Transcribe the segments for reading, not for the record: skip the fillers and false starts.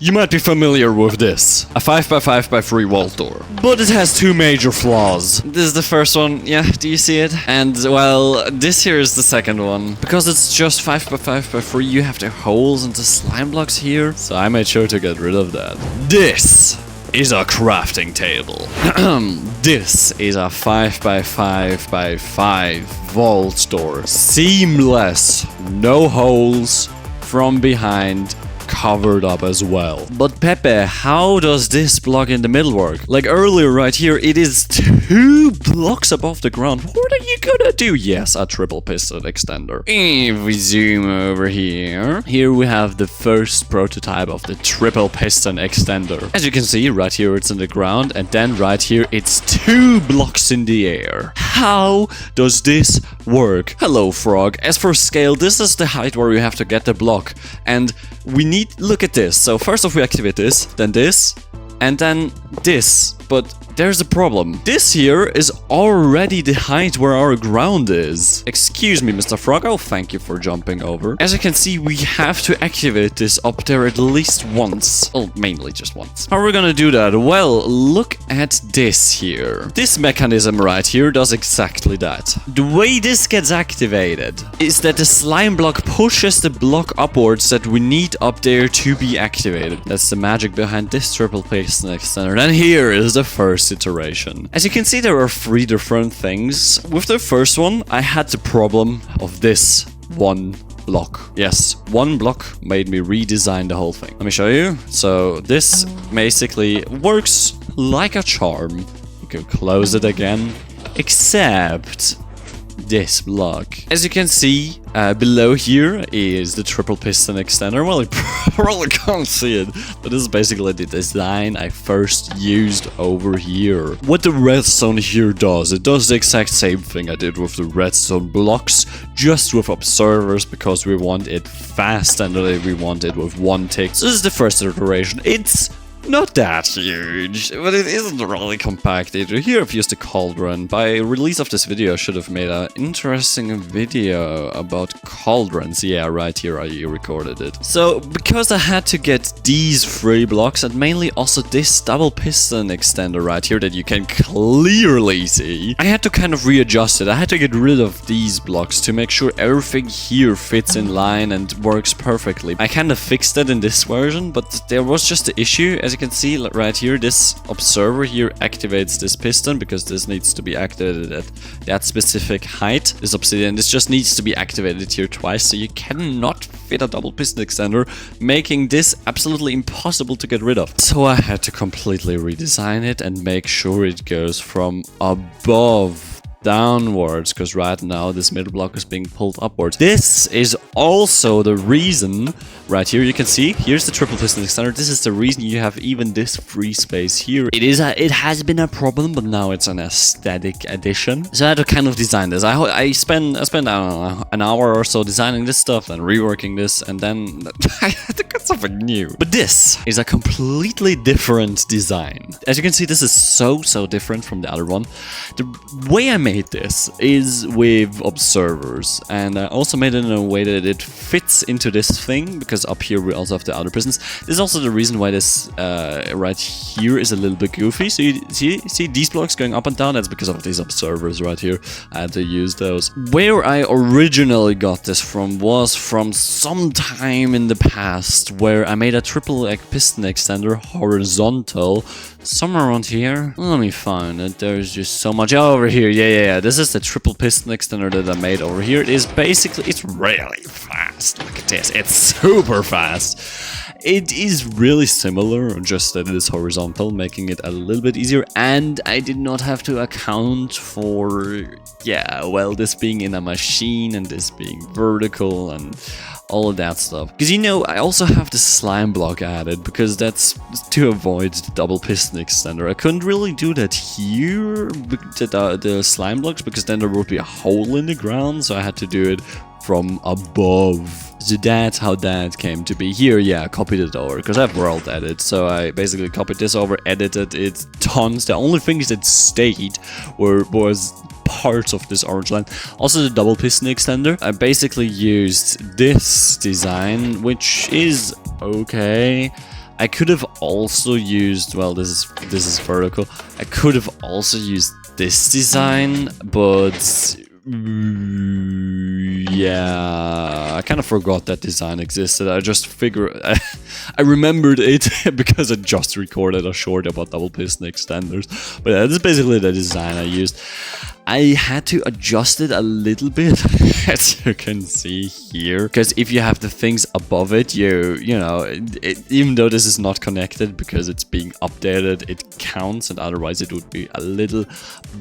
You might be familiar with this, a 5x5x3 vault door, but it has two major flaws. This is the first one, yeah, do you see it? And well, this here is the second one. Because it's just 5x5x3, you have the holes and the slime blocks here, so I made sure to get rid of that. This is a crafting table. This is a 5x5x5 vault door. Seamless, no holes, from behind, covered up as well. But Pepe, how does this block in the middle work? Like earlier right here, it is 2 blocks above the ground. What are you gonna do? Yes, a triple piston extender. If we zoom over here, here we have the first prototype of the triple piston extender. As you can see, right here it's in the ground, and then right here it's 2 blocks in the air. How does this work? Hello, Frog. As for scale, this is the height where you have to get the block, and we need, look at this. So first off we activate this, and then this. But there's a problem. This here is already the height where our ground is. Excuse me, Mr. Frog, I'll thank you for jumping over. As you can see, we have to activate this up there at least once. Well, mainly just once. How are we gonna do that? Well, look at this here. This mechanism right here does exactly that. The way this gets activated is that the slime block pushes the block upwards that we need up there to be activated. That's the magic behind this triple piston extender. And here is the first iteration. As you can see, there are 3 different things. With the first one, I had the problem of this one block. Yes, one block made me redesign the whole thing. Let me show you. So this basically works like a charm. You can close it again, except this block. As you can see, below here is the triple piston extender. Well, you probably can't see it, but this is basically the design I first used over here. What the redstone here does, it does the exact same thing I did with the redstone blocks, just with observers, because we want it fast and we want it with 1 tick. So this is the first iteration. It's not that huge, but it isn't really compact either. Here I've used a cauldron. By release of this video, I should have made an interesting video about cauldrons. Yeah, right here I recorded it. So, because I had to get these 3 blocks, and mainly also this double piston extender right here that you can clearly see, I had to kind of readjust it. I had to get rid of these blocks to make sure everything here fits in line and works perfectly. I kind of fixed it in this version, but there was just an issue. As you can see right here, this observer here activates this piston because this needs to be activated at that specific height. This obsidian, this just needs to be activated here twice, so you cannot fit a double piston extender, making this absolutely impossible to get rid of. So I had to completely redesign it and make sure it goes from above downwards, because right now this middle block is being pulled upwards. This is also the reason, right here you can see, here's the triple piston extender. This is the reason you have even this free space here. It has been a problem, but now it's an aesthetic addition. So I had to kind of design this. I spent I don't know, an hour or so designing this stuff and reworking this, and then I had to get something new. But this is a completely different design. As you can see, this is so different from the other one. The way I made this is with observers, and I also made it in a way that it fits into this thing, because up here we also have the outer pistons. This is also the reason why this right here is a little bit goofy. So you see these blocks going up and down? That's because of these observers right here. I had to use those. Where I originally got this from was from some time in the past, where I made a triple piston extender horizontal, somewhere around here. Let me find it. There's just so much over here. Yeah. This is the triple piston extender that I made over here. It is basically, it's really fast. Look at this. It's super fast. It is really similar, just that it is horizontal, making it a little bit easier. And I did not have to account for, yeah, well, this being in a machine and this being vertical and all of that stuff. Because, you know, I also have the slime block added, because that's to avoid the double piston extender. I couldn't really do that here, the slime blocks, because then there would be a hole in the ground, so I had to do it from above. So that's how that came to be. Here, yeah, I copied it over, because I have world edit, so I basically copied this over, edited it tons. The only things that stayed was parts of this orange line. Also the double piston extender. I basically used this design, which is okay, I could have also used, well, this is vertical. I could have also used this design, but yeah, I kind of forgot that design existed. I just figured, I remembered it because I just recorded a short about double piston extenders. But yeah, this is basically the design I used. I had to adjust it a little bit, as you can see here, because if you have the things above it, you know, even though this is not connected because it's being updated, it counts, and otherwise it would be a little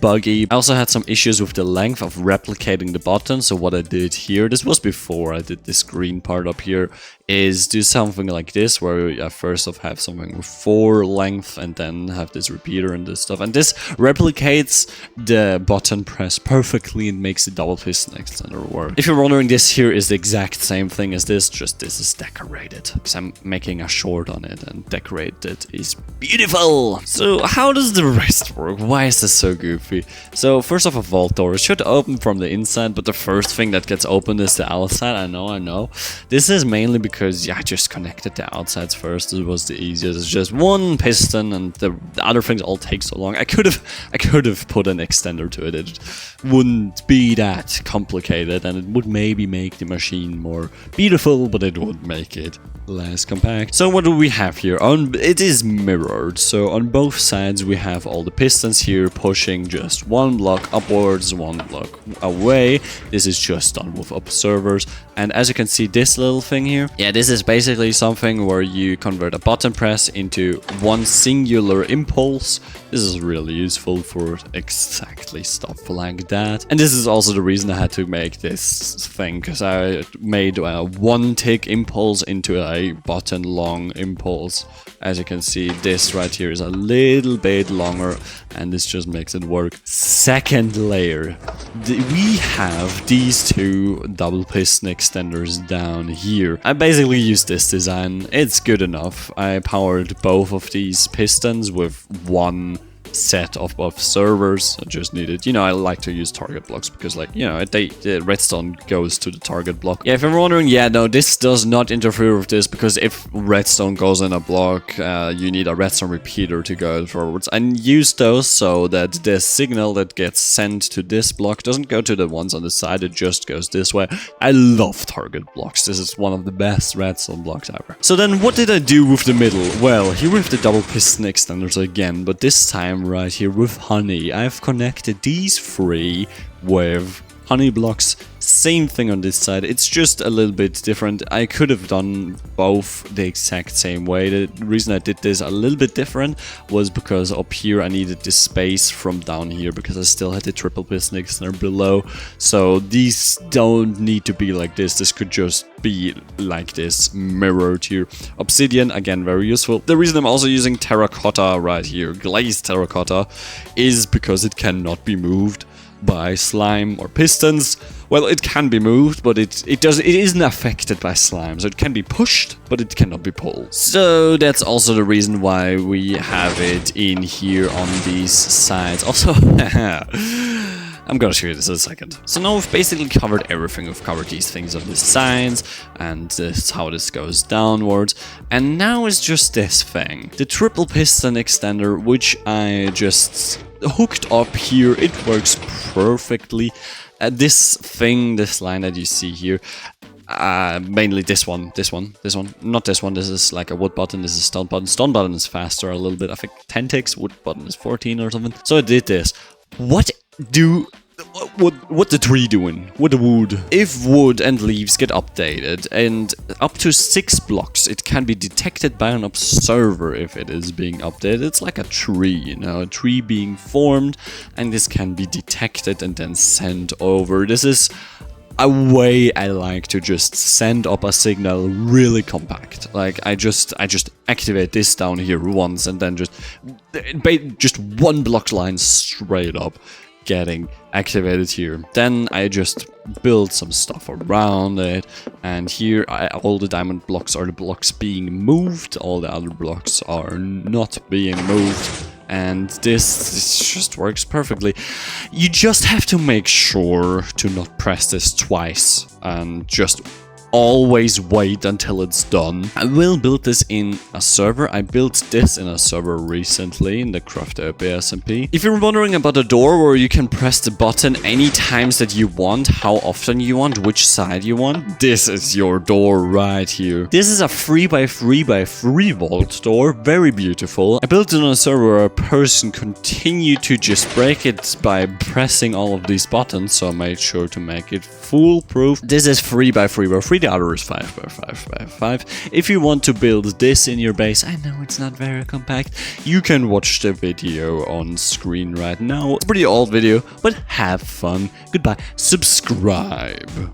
buggy. I also had some issues with the length of replicating the button, so what I did here, this was before I did this green part up here, is do something like this, where I first off have something with 4 length and then have this repeater and this stuff, and this replicates the button press perfectly and makes the double piston extender work. If you're wondering, this here is the exact same thing as this, just this is decorated, because I'm making a short on it, and decorated is beautiful. So how does the rest work? Why is this so goofy? So first off, a vault door should open from the inside, but the first thing that gets opened is the outside. I know. This is mainly because I just connected the outsides first. It was the easiest. It's just one piston, and the other things all take so long. I could have put an extender to it. It wouldn't be that complicated, and it would maybe make the machine more beautiful, but it would make it less compact. So what do we have here? It is mirrored, so on both sides we have all the pistons here pushing just one block upwards, one block away. This is just done with observers, and as you can see, this little thing here, yeah, this is basically something where you convert a button press into one singular impulse. This is really useful for exactly stuff like that, and this is also the reason I had to make this thing, because I made a one tick impulse into a button long impulse. As you can see, this right here is a little bit longer, and this just makes it work. Second layer, we have these 2 double piston extenders down here. I basically used this design. It's good enough. I powered both of these pistons with one set of servers. I just needed, I like to use target blocks because, like, the redstone goes to the target block. Yeah, if you're wondering, yeah, no, this does not interfere with this, because if redstone goes in a block, you need a redstone repeater to go forwards and use those so that the signal that gets sent to this block doesn't go to the ones on the side, it just goes this way. I love target blocks. This is one of the best redstone blocks ever. So then what did I do with the middle? Well, here we have the double piston extenders again, but this time right here with honey. I've connected these 3 with honey blocks. Same thing on this side, it's just a little bit different. I could have done both the exact same way. The reason I did this a little bit different was because up here I needed this space from down here, because I still had the triple piston extender below. So these don't need to be like this. This could just be like this, mirrored here. Obsidian, again, very useful. The reason I'm also using terracotta right here, glazed terracotta, is because it cannot be moved by slime or pistons. Well, it can be moved, but it isn't affected by slime, so it can be pushed, but it cannot be pulled. So that's also the reason why we have it in here on these sides. Also, I'm gonna show you this in a second. So now we've basically covered everything. We've covered these things on the sides, and this is how this goes downwards. And now it's just this thing, the triple piston extender, which I just hooked up here. It works perfectly. This thing, this line that you see here, mainly this one, not this one. This is like a wood button, this is stone button. Stone button is faster a little bit, I think 10 ticks, wood button is 14 or something. So I did this. What the tree doing? What the wood? If wood and leaves get updated, and up to 6 blocks, it can be detected by an observer if it is being updated. It's like a tree, a tree being formed, and this can be detected and then sent over. This is a way I like to just send up a signal really compact. Like, I just activate this down here once, and then just one block line straight up getting activated here. Then I just build some stuff around it, and here all the diamond blocks are the blocks being moved, all the other blocks are not being moved, and this just works perfectly. You just have to make sure to not press this twice, and just always wait until it's done. I will build this in a server. I built this in a server recently in the Crafter SMP. If you're wondering about a door where you can press the button any times that you want, how often you want, which side you want, this is your door right here. This is a 3x3x3 vault door, very beautiful. I built it on a server where a person continued to just break it by pressing all of these buttons, so I made sure to make it foolproof. This is 3x3x3, the other is 5x5x5. If you want to build this in your base, I know it's not very compact, you can watch the video on screen right now. It's a pretty old video, but have fun. Goodbye. Subscribe.